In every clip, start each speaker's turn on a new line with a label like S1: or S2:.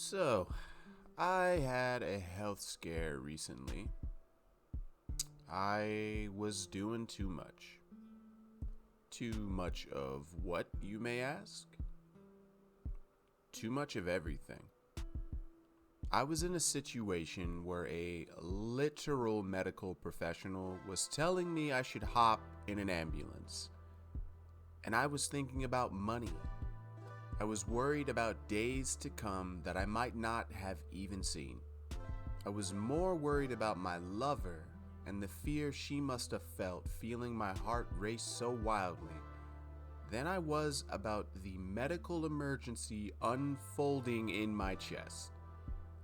S1: So, I had a health scare recently. I was doing too much. Too much of what, you may ask? Too much of everything. I was in a situation where a literal medical professional was telling me I should hop in an ambulance. And I was thinking about money. I was worried about days to come that I might not have even seen. I was more worried about my lover and the fear she must have felt feeling my heart race so wildly than I was about the medical emergency unfolding in my chest.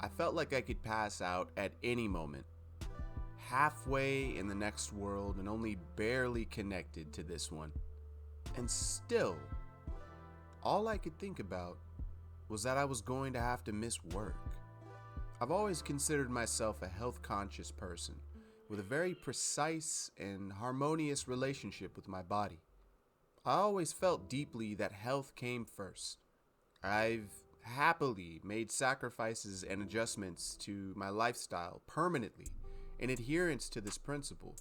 S1: I felt like I could pass out at any moment, halfway in the next world and only barely connected to this one. And still, all I could think about was that I was going to have to miss work. I've always considered myself a health-conscious person with a very precise and harmonious relationship with my body. I always felt deeply that health came first. I've happily made sacrifices and adjustments to my lifestyle permanently in adherence to this principle,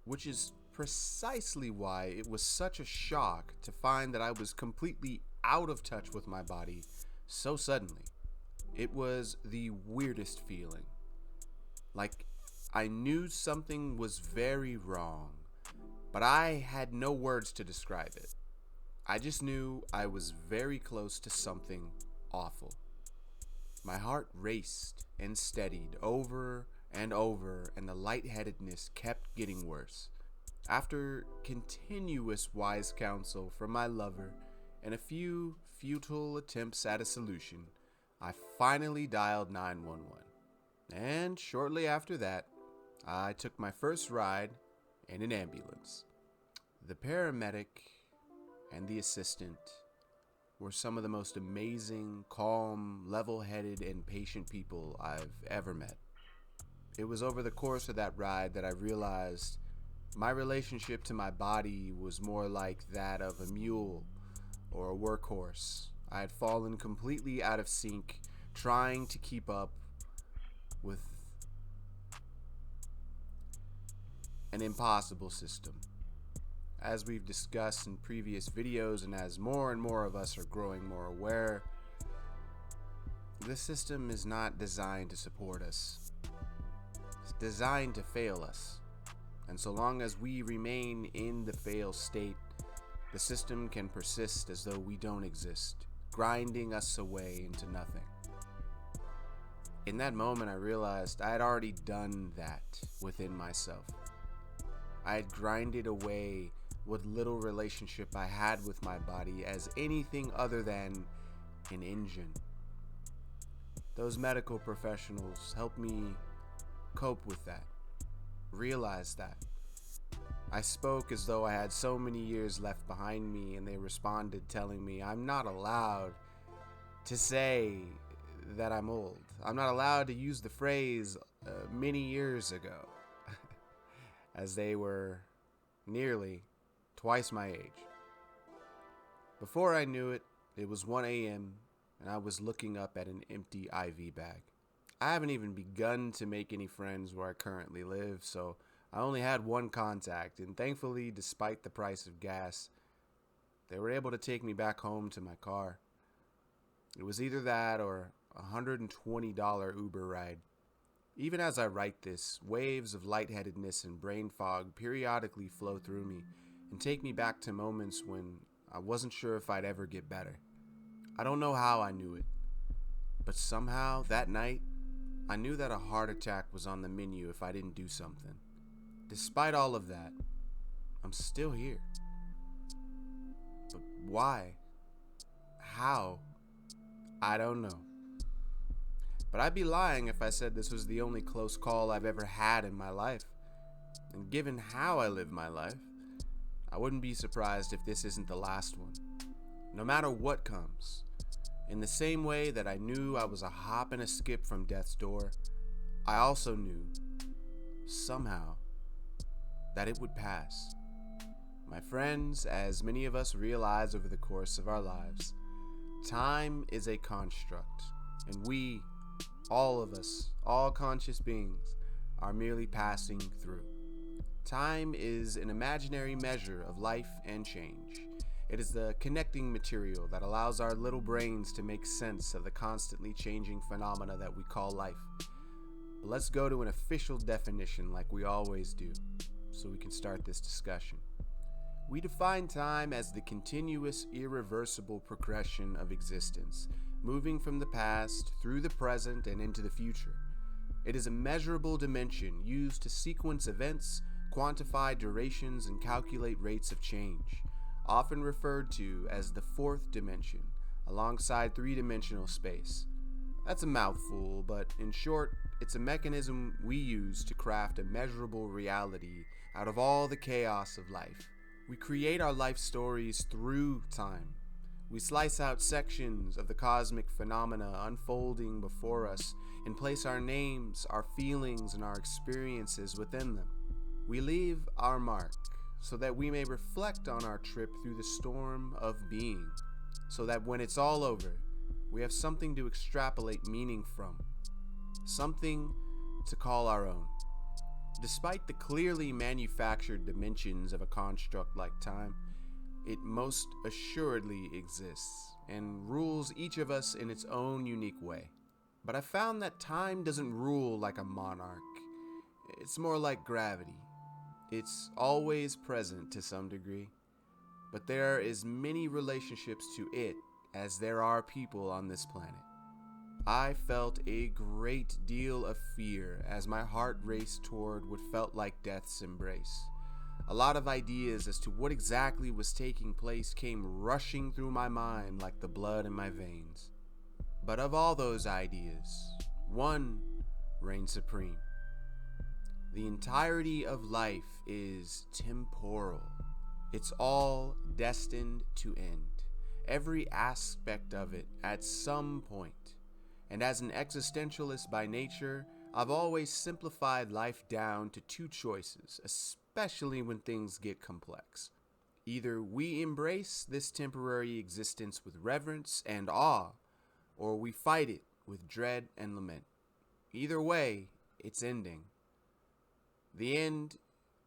S1: which is precisely why it was such a shock to find that I was completely out of touch with my body so suddenly. It was the weirdest feeling. Like I knew something was very wrong, but I had no words to describe it. I just knew I was very close to something awful. My heart raced and steadied over and over, and the lightheadedness kept getting worse. After continuous wise counsel from my lover and a few futile attempts at a solution, I finally dialed 911. And shortly after that, I took my first ride in an ambulance. The paramedic and the assistant were some of the most amazing, calm, level-headed, and patient people I've ever met. It was over the course of that ride that I realized my relationship to my body was more like that of a mule or a workhorse. I had fallen completely out of sync, trying to keep up with an impossible system. As we've discussed in previous videos, and as more and more of us are growing more aware, this system is not designed to support us. It's designed to fail us. And so long as we remain in the fail state, the system can persist as though we don't exist, grinding us away into nothing. In that moment, I realized I had already done that within myself. I had grinded away what little relationship I had with my body as anything other than an engine. Those medical professionals helped me cope with that, realize that. I spoke as though I had so many years left behind me, and they responded telling me I'm not allowed to say that I'm old. I'm not allowed to use the phrase many years ago, as they were nearly twice my age. Before I knew it, it was 1 a.m. and I was looking up at an empty IV bag. I haven't even begun to make any friends where I currently live, so I only had one contact, and thankfully, despite the price of gas, they were able to take me back home to my car. It was either that or a $120 Uber ride. Even as I write this, waves of lightheadedness and brain fog periodically flow through me and take me back to moments when I wasn't sure if I'd ever get better. I don't know how I knew it, but somehow that night, I knew that a heart attack was on the menu if I didn't do something. Despite all of that, I'm still here. But why? How? I don't know. But I'd be lying if I said this was the only close call I've ever had in my life. And given how I live my life, I wouldn't be surprised if this isn't the last one. No matter what comes. In the same way that I knew I was a hop and a skip from death's door, I also knew, somehow, that it would pass. My friends, as many of us realize over the course of our lives, time is a construct. And we, all of us, all conscious beings, are merely passing through. Time is an imaginary measure of life and change. It is the connecting material that allows our little brains to make sense of the constantly changing phenomena that we call life. But let's go to an official definition like we always do, so we can start this discussion. We define time as the continuous, irreversible progression of existence, moving from the past through the present and into the future. It is a measurable dimension used to sequence events, quantify durations, and calculate rates of change, often referred to as the fourth dimension, alongside three-dimensional space. That's a mouthful, but in short, it's a mechanism we use to craft a measurable reality out of all the chaos of life. We create our life stories through time. We slice out sections of the cosmic phenomena unfolding before us and place our names, our feelings, and our experiences within them. We leave our mark so that we may reflect on our trip through the storm of being, so that when it's all over, we have something to extrapolate meaning from, something to call our own. Despite the clearly manufactured dimensions of a construct like time, it most assuredly exists and rules each of us in its own unique way. But I found that time doesn't rule like a monarch. It's more like gravity. It's always present to some degree, but there is many relationships to it as there are people on this planet. I felt a great deal of fear as my heart raced toward what felt like death's embrace. A lot of ideas as to what exactly was taking place came rushing through my mind like the blood in my veins. But of all those ideas, one reigned supreme. The entirety of life is temporal. It's all destined to end. Every aspect of it at some point. And as an existentialist by nature, I've always simplified life down to two choices, especially when things get complex. Either we embrace this temporary existence with reverence and awe, or we fight it with dread and lament. Either way, it's ending. The end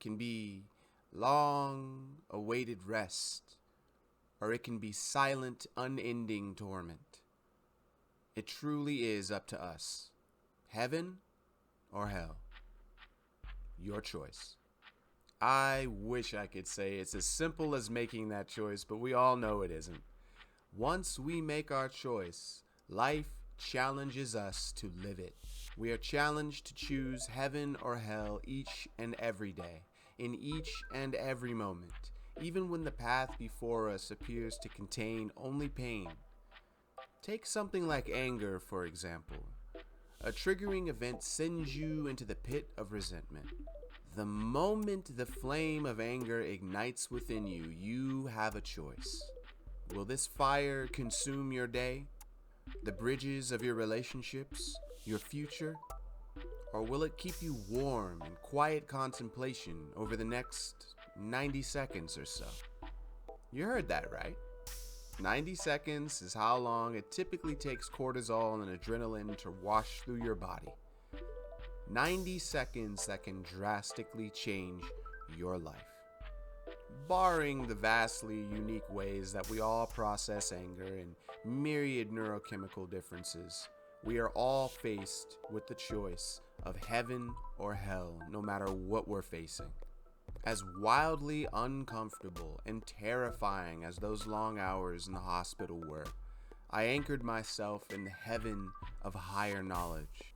S1: can be long-awaited rest, or it can be silent, unending torment. It truly is up to us. Heaven or hell? Your choice. I wish I could say it's as simple as making that choice, but we all know it isn't. Once we make our choice, life challenges us to live it. We are challenged to choose heaven or hell each and every day, in each and every moment, even when the path before us appears to contain only pain. Take something like anger, for example. A triggering event sends you into the pit of resentment. The moment the flame of anger ignites within you, you have a choice. Will this fire consume your day, the bridges of your relationships, your future? Or will it keep you warm in quiet contemplation over the next 90 seconds or so? You heard that right. 90 seconds is how long it typically takes cortisol and adrenaline to wash through your body. 90 seconds that can drastically change your life. Barring the vastly unique ways that we all process anger and myriad neurochemical differences, we are all faced with the choice of heaven or hell, no matter what we're facing. As wildly uncomfortable and terrifying as those long hours in the hospital were, I anchored myself in the heaven of higher knowledge.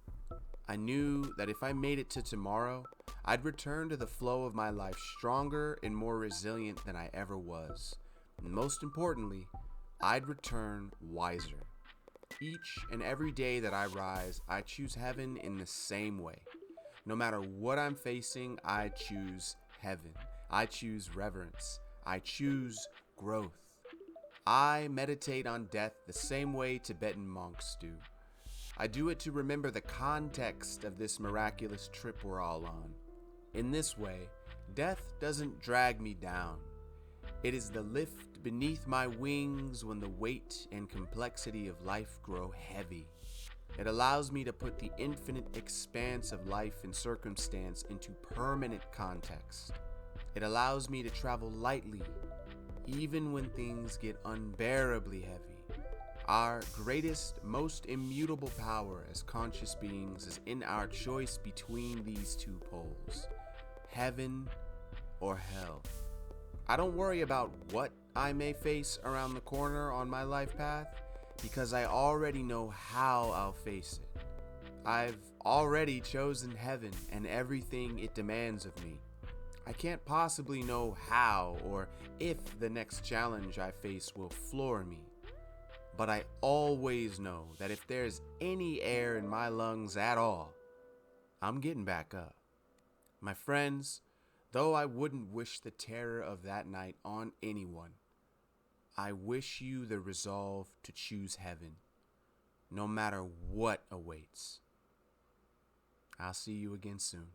S1: I knew that if I made it to tomorrow, I'd return to the flow of my life stronger and more resilient than I ever was. And most importantly, I'd return wiser. Each and every day that I rise, I choose heaven in the same way. No matter what I'm facing, I choose heaven. I choose reverence. I choose growth. I meditate on death the same way Tibetan monks do. I do it to remember the context of this miraculous trip we're all on. In this way, death doesn't drag me down. It is the lift beneath my wings when the weight and complexity of life grow heavy. It allows me to put the infinite expanse of life and circumstance into permanent context. It allows me to travel lightly, even when things get unbearably heavy. Our greatest, most immutable power as conscious beings is in our choice between these two poles, heaven or hell. I don't worry about what I may face around the corner on my life path, because I already know how I'll face it. I've already chosen heaven and everything it demands of me. I can't possibly know how or if the next challenge I face will floor me. But I always know that if there's any air in my lungs at all, I'm getting back up. My friends, though I wouldn't wish the terror of that night on anyone, I wish you the resolve to choose heaven, no matter what awaits. I'll see you again soon.